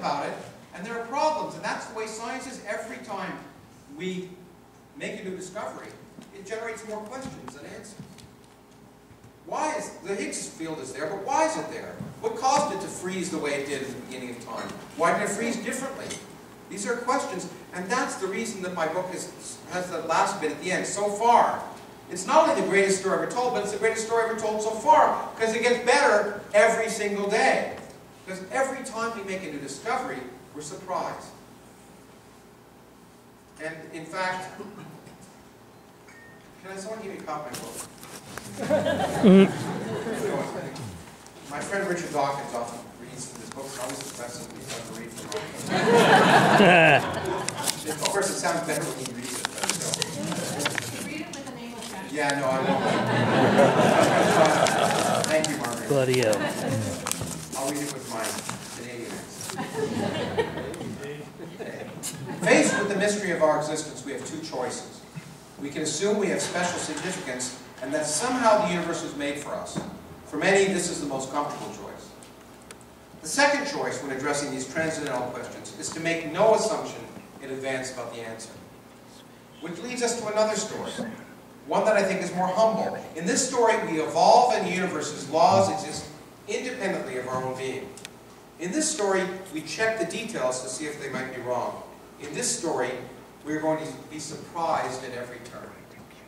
about it, and there are problems. And that's the way science is. Every time we make a new discovery, it generates more questions than answers. Why is the Higgs field is there, but why is it there? What caused it to freeze the way it did at the beginning of time? Why did it freeze differently? These are questions, and that's the reason that my book has the last bit at the end. So far, it's not only the greatest story ever told, but it's the greatest story ever told so far, because it gets better every single day. Because every time we make a new discovery, we're surprised. And in fact, can someone give me a copy of my book? My friend Richard Dawkins often reads this book, and always impressed when he starts to read from it. Of course, it sounds better when he reads it, but still. Read it with an English accent. Yeah, no, I won't. Thank you, Margaret. Bloody hell. I'll read it with my Canadian accent. Faced with the mystery of our existence, we have two choices. We can assume we have special significance and that somehow the universe was made for us. For many, this is the most comfortable choice. The second choice when addressing these transcendental questions is to make no assumption in advance about the answer. Which leads us to another story, one that I think is more humble. In this story, we evolve and the universe's laws exist independently of our own being. In this story, we check the details to see if they might be wrong. In this story, we're going to be surprised at every turn.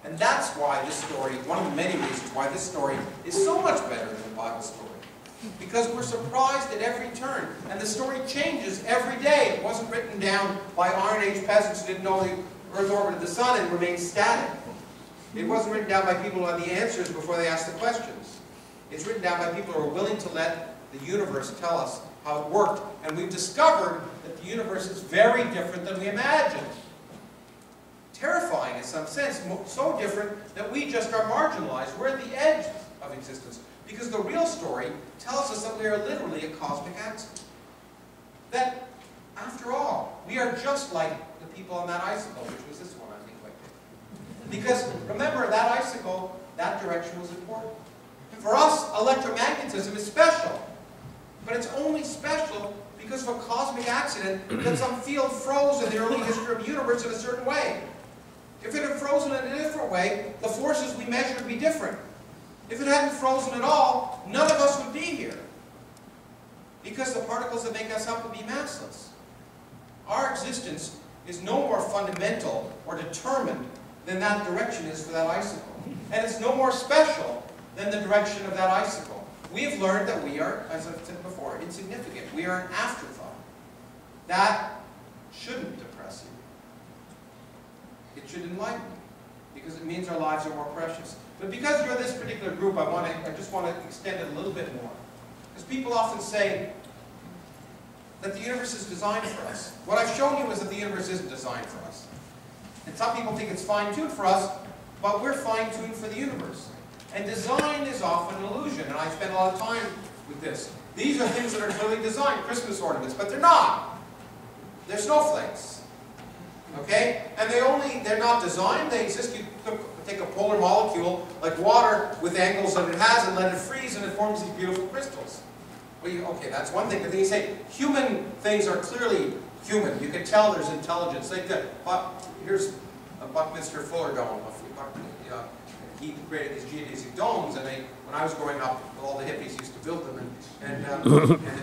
And that's why this story, one of the many reasons why this story is so much better than the Bible story. Because we're surprised at every turn. And the story changes every day. It wasn't written down by Iron Age peasants who didn't know the Earth orbited the Sun and remained static. It wasn't written down by people who had the answers before they asked the questions. It's written down by people who are willing to let the universe tell us how it worked. And we've discovered that the universe is very different than we imagined. Terrifying in some sense, so different that we just are marginalized. We're at the edge of existence. Because the real story tells us that we are literally a cosmic accident. That, after all, we are just like the people on that icicle, which was this one, I think, like this. Because, remember, that icicle, that direction was important. For us, electromagnetism is special. But it's only special because of a cosmic accident that some field froze in the early history of the universe in a certain way. If it had frozen in a different way, the forces we measure would be different. If it hadn't frozen at all, none of us would be here. Because the particles that make us up would be massless. Our existence is no more fundamental or determined than that direction is for that icicle. And it's no more special than the direction of that icicle. We have learned that we are, as I've said before, insignificant. We are an afterthought. That shouldn't depress you. It should enlighten you, because it means our lives are more precious. But because you're this particular group, I just want to extend it a little bit more. Because people often say that the universe is designed for us. What I've shown you is that the universe isn't designed for us. And some people think it's fine-tuned for us, but we're fine-tuned for the universe. And design is often an illusion, and I spend a lot of time with this. These are things that are clearly designed, Christmas ornaments, but they're not. They're snowflakes. Okay? And they're not designed, they exist. You take a polar molecule, like water, with angles that it has, and let it freeze, and it forms these beautiful crystals. Well, okay, that's one thing. But then you say, human things are clearly human. You can tell there's intelligence. Here's a Buckminster Fuller dome. He created these geodesic domes, and when I was growing up, all the hippies used to build them, and it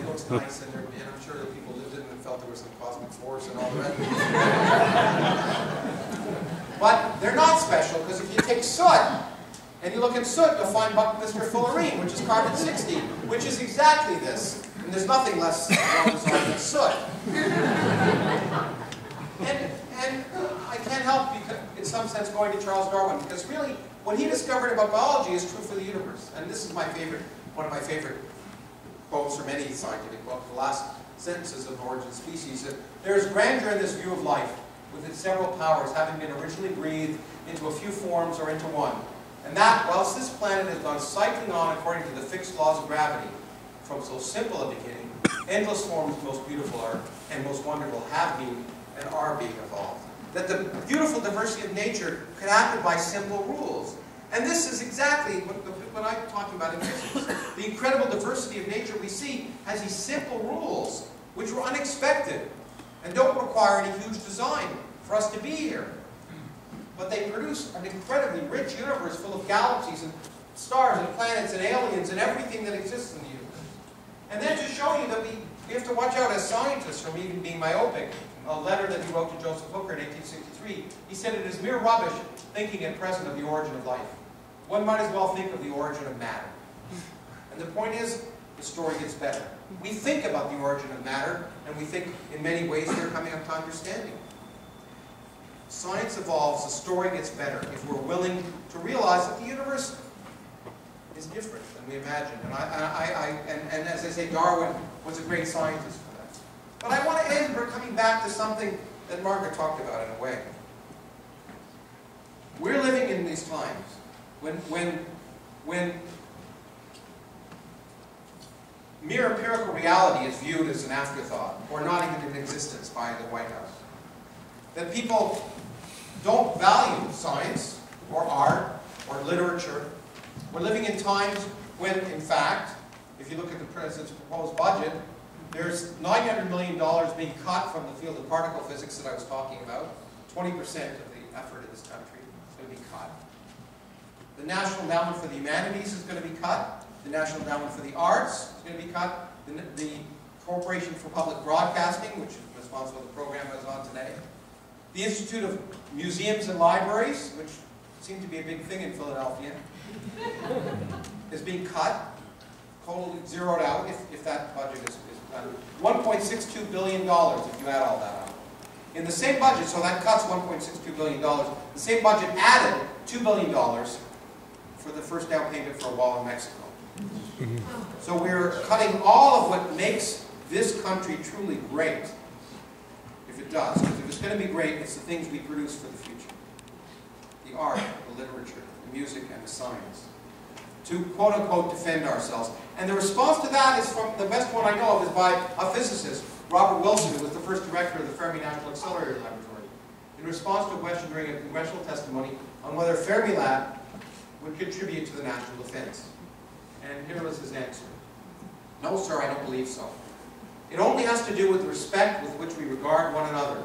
looks nice, and I'm sure that people lived in it and felt there was some cosmic force and all the rest. But they're not special, because if you take soot, and you look at soot, you'll find Buckminster Fullerene, which is carbon-60, which is exactly this. And there's nothing less well-designed than soot. And I can't help, in some sense, going to Charles Darwin, because really, what he discovered about biology is true for the universe. And this is one of my favorite quotes from any scientific book, the last sentences of Origin of Species. There is grandeur in this view of life, with its several powers having been originally breathed into a few forms or into one. And that, whilst this planet has gone cycling on according to the fixed laws of gravity, from so simple a beginning, endless forms most beautiful are, and most wonderful have been and are being evolved. That the beautiful diversity of nature could happen by simple rules. And this is exactly what I'm talking about in physics. The incredible diversity of nature we see has these simple rules which were unexpected and don't require any huge design for us to be here. But they produce an incredibly rich universe full of galaxies and stars and planets and aliens and everything that exists in the universe. And then to show you that we have to watch out as scientists from even being myopic. A letter that he wrote to Joseph Hooker in 1863, he said it is mere rubbish thinking at present of the origin of life. One might as well think of the origin of matter. And the point is, the story gets better. We think about the origin of matter, and we think in many ways we're coming up to understanding. Science evolves, the story gets better if we're willing to realize that the universe is different than we imagine. And as I say, Darwin was a great scientist for that. But I want to end by coming back to something that Margaret talked about in a way. We're living in these times when mere empirical reality is viewed as an afterthought, or not even in existence by the White House. That people don't value science, or art, or literature. We're living in times when, in fact, if you look at the President's proposed budget, there's $900 million being cut from the field of particle physics that I was talking about. 20% of the effort of this country is going to be cut. The National Endowment for the Humanities is going to be cut. The National Endowment for the Arts is going to be cut. The Corporation for Public Broadcasting, which is responsible for the program I was on today. The Institute of Museums and Libraries, which seemed to be a big thing in Philadelphia, is being cut, totally zeroed out if that budget is done. $1.62 billion if you add all that up. In the same budget, so that cuts $1.62 billion, the same budget added $2 billion for the first down payment for a wall in Mexico. So we're cutting all of what makes this country truly great, if it does. Because if it's going to be great, it's the things we produce for the future. The art, the literature, the music, and the science. To quote-unquote defend ourselves. And the response to that is from, the best one I know of is by a physicist, Robert Wilson, who was the first director of the Fermi National Accelerator Laboratory. In response to a question during a congressional testimony on whether Fermilab would contribute to the national defense. And here was his answer. No, sir, I don't believe so. It only has to do with the respect with which we regard one another,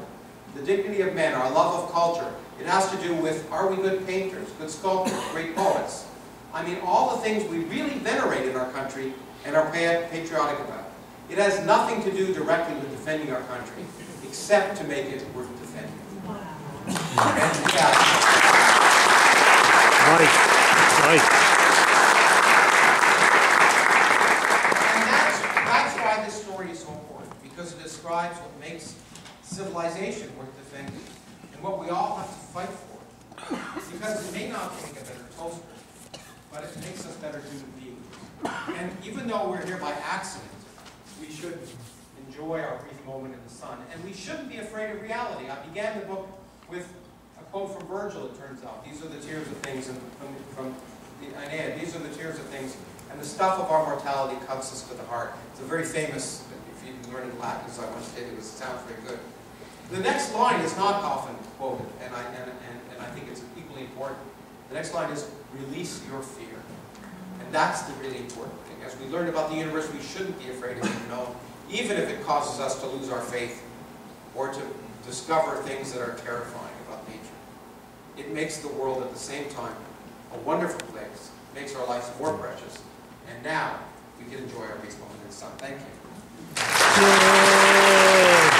the dignity of men, our love of culture. It has to do with, are we good painters, good sculptors, great poets? I mean, all the things we really venerate in our country and are patriotic about. It has nothing to do directly with defending our country, except to make it worth defending. Wow. And that's why this story is so important, because it describes what makes civilization worth defending, and what we all have to fight for. Because it may not make a better toaster, but it makes us better human beings. And even though we're here by accident, we should enjoy our brief moment in the sun. And we shouldn't be afraid of reality. I began the book with a quote from Virgil, it turns out. These are the tears of things, and from the Aeneid, these are the tears of things, and the stuff of our mortality cuts us to the heart. It's a very famous, if you've learned Latin, as I once did, it sounds very good. The next line is not often quoted, and I think it's equally important. The next line is, release your fear. And that's the really important thing. As we learn about the universe, we shouldn't be afraid of the unknown, even if it causes us to lose our faith or to discover things that are terrifying about nature. It makes the world at the same time a wonderful place, makes our lives more precious, and now we can enjoy our brief moment in the sun. Thank you. Yay.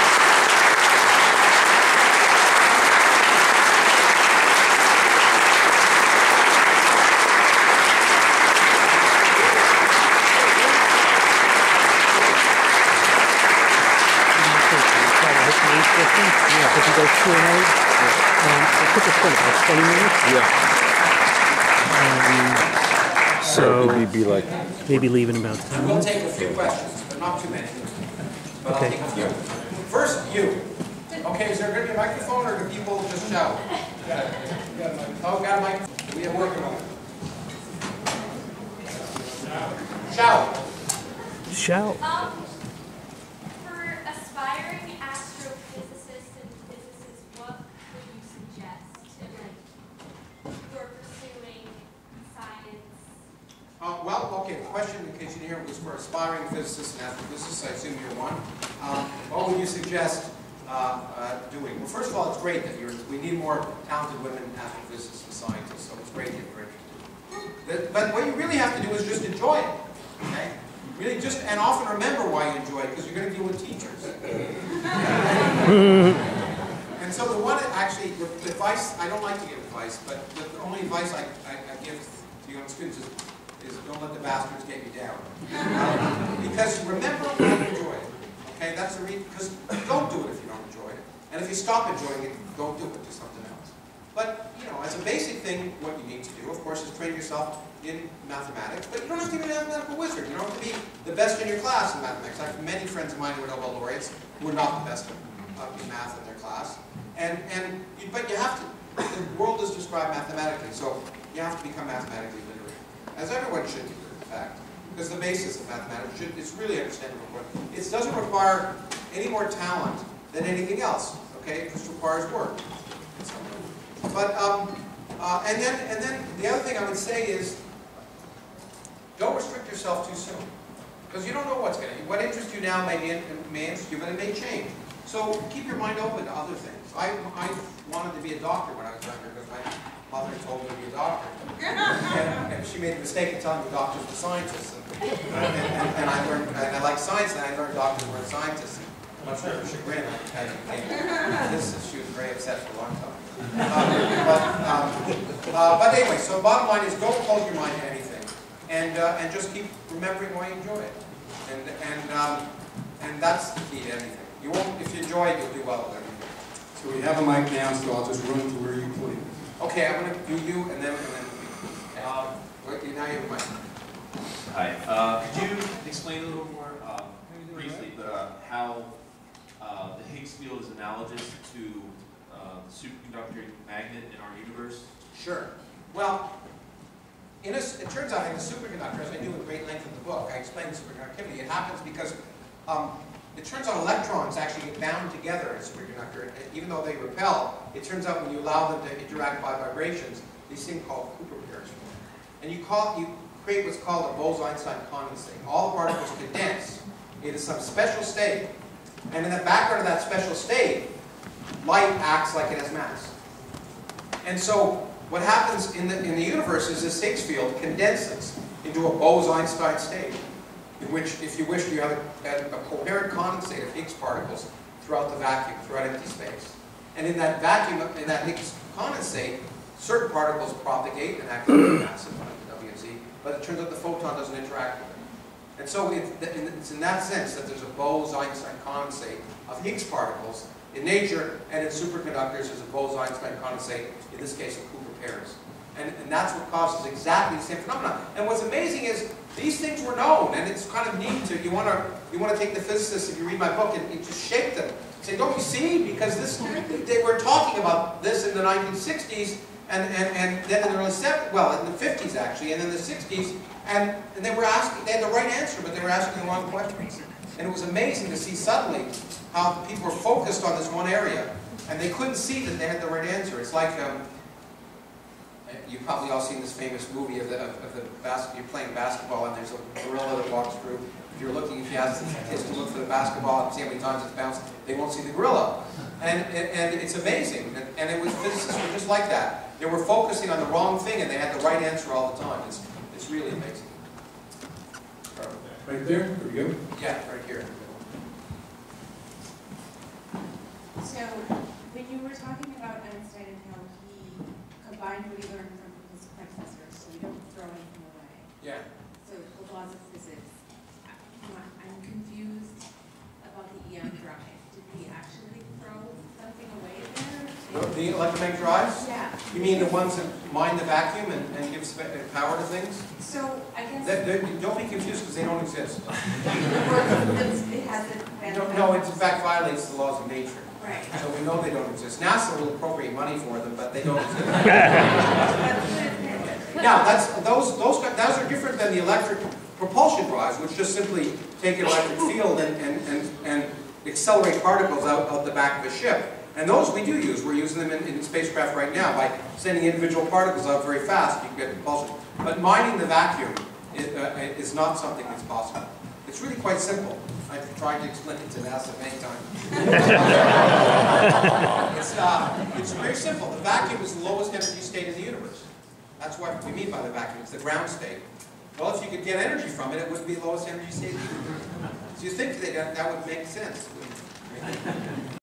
So maybe like maybe leave in about 10 minutes. We'll take a few questions, but not too many. But okay. I'll take a few. First, you. Okay, is there going to be a microphone, or do people just shout? Oh, got a microphone. We are working on it. Shout. Shout. For aspiring astrophysicists and physicists, what would you suggest to who are pursuing science? Well, okay, the question, in case you didn't hear, was for aspiring physicists and astrophysicists. I assume you're one. What would you suggest doing? Well, first of all, it's great that we need more talented women astrophysicists and scientists, so it's great that you're interested. But what you really have to do is just enjoy it, okay? Really just, and often remember why you enjoy it, because you're going to deal with teachers. And so the one, actually, the advice, I don't like to give advice, but the only advice I give to young students is don't let the bastards get you down. Because remember why you enjoy it. Okay, that's the reason, because don't do it if you don't enjoy it. And if you stop enjoying it, don't do it, do something else. But, you know, as a basic thing, what you need to do, of course, is train yourself in mathematics, but you don't have to be a mathematical wizard. You don't have to be the best in your class in mathematics. I have many friends of mine who are Nobel laureates who are not the best in math in their class. But you have to, the world is described mathematically, so you have to become mathematically literate. As everyone should do, in fact, because the basis of mathematics it's really understanding what it doesn't require any more talent than anything else. Okay, it just requires work. But and then the other thing I would say is, don't restrict yourself too soon, because you don't know what interests you now may interest you, but it may change. So keep your mind open to other things. I wanted to be a doctor when I was younger because my mother told me to be a doctor, and she made the mistake of telling me doctors were scientists. And I learned, and I like science, and I learned doctors weren't scientists. Much to her chagrin, I became this. She was very upset for a long time. But anyway, so the bottom line is don't close your mind to anything, and just keep remembering why you enjoy it, and that's the key to anything. You won't, if you enjoy it, you'll do well with everything. So we have a mic now, so I'll just run to where you please. Okay, I'm going to do you, and then wait, now you have a mic. Hi. Could you explain a little more briefly how the Higgs field is analogous to the superconducting magnet in our universe? Sure. Well, it turns out in the superconductor, as I do at great length in the book, I explain superconductivity. It happens because it turns out electrons actually get bound together in a superconductor. Even though they repel, it turns out when you allow them to interact by vibrations, these things called Cooper pairs form. And you create what's called a Bose-Einstein Condensate. All the particles condense into some special state. And in the background of that special state, light acts like it has mass. And so what happens in the universe is this Higgs field condenses into a Bose-Einstein state, in which, if you wish, you have a coherent condensate of Higgs particles throughout the vacuum, throughout empty space. And in that vacuum, in that Higgs condensate, certain particles propagate and act like massive, W and Z, but it turns out the photon doesn't interact with it. And so it's in that sense that there's a Bose-Einstein condensate of Higgs particles in nature, and in superconductors there's a Bose-Einstein condensate, in this case of Cooper pairs. And that's what causes exactly the same phenomenon. And what's amazing is these things were known, and it's kind of neat to, you want to take the physicists, if you read my book, and just shake them. Say, don't you see? Because they were talking about this in the 1960s, and then in the early 70s, well, in the 50s actually, and in the 60s, and they were asking, they had the right answer, but they were asking the wrong questions. And it was amazing to see suddenly how people were focused on this one area, and they couldn't see that they had the right answer. It's like, you've probably all seen this famous movie of you're playing basketball and there's a gorilla that walks through. If you ask the kids to look for the basketball and see how many times it's bounced, they won't see the gorilla. And it's amazing. And it was, physicists were just like that. They were focusing on the wrong thing and they had the right answer all the time. It's really amazing. Right there? There we go. Yeah, right here. So, when you were talking about Einstein and how he combined what he learned from his predecessors, so we don't throw anything away. Yeah. So, the laws of physics. I'm confused about the EM drive. Did we actually throw something away there? The electromagnetic drives? Yeah. You mean the ones that mine the vacuum and give power to things? So, I guess... Don't be confused because they don't exist. it hasn't... No, it in fact violates the laws of nature. Right. So we know they don't exist. NASA will appropriate money for them, but they don't exist. Now, those are different than the electric propulsion drives, which just simply take an electric field and accelerate particles out the back of a ship. And those we do use. We're using them in spacecraft right now by sending individual particles out very fast. You can get propulsion. But mining the vacuum is not something that's possible. It's really quite simple. I've tried to explain it to NASA many times. It's very simple. The vacuum is the lowest energy state in the universe. That's what we mean by the vacuum. It's the ground state. Well, if you could get energy from it, it wouldn't be the lowest energy state in the universe. So you think that would make sense.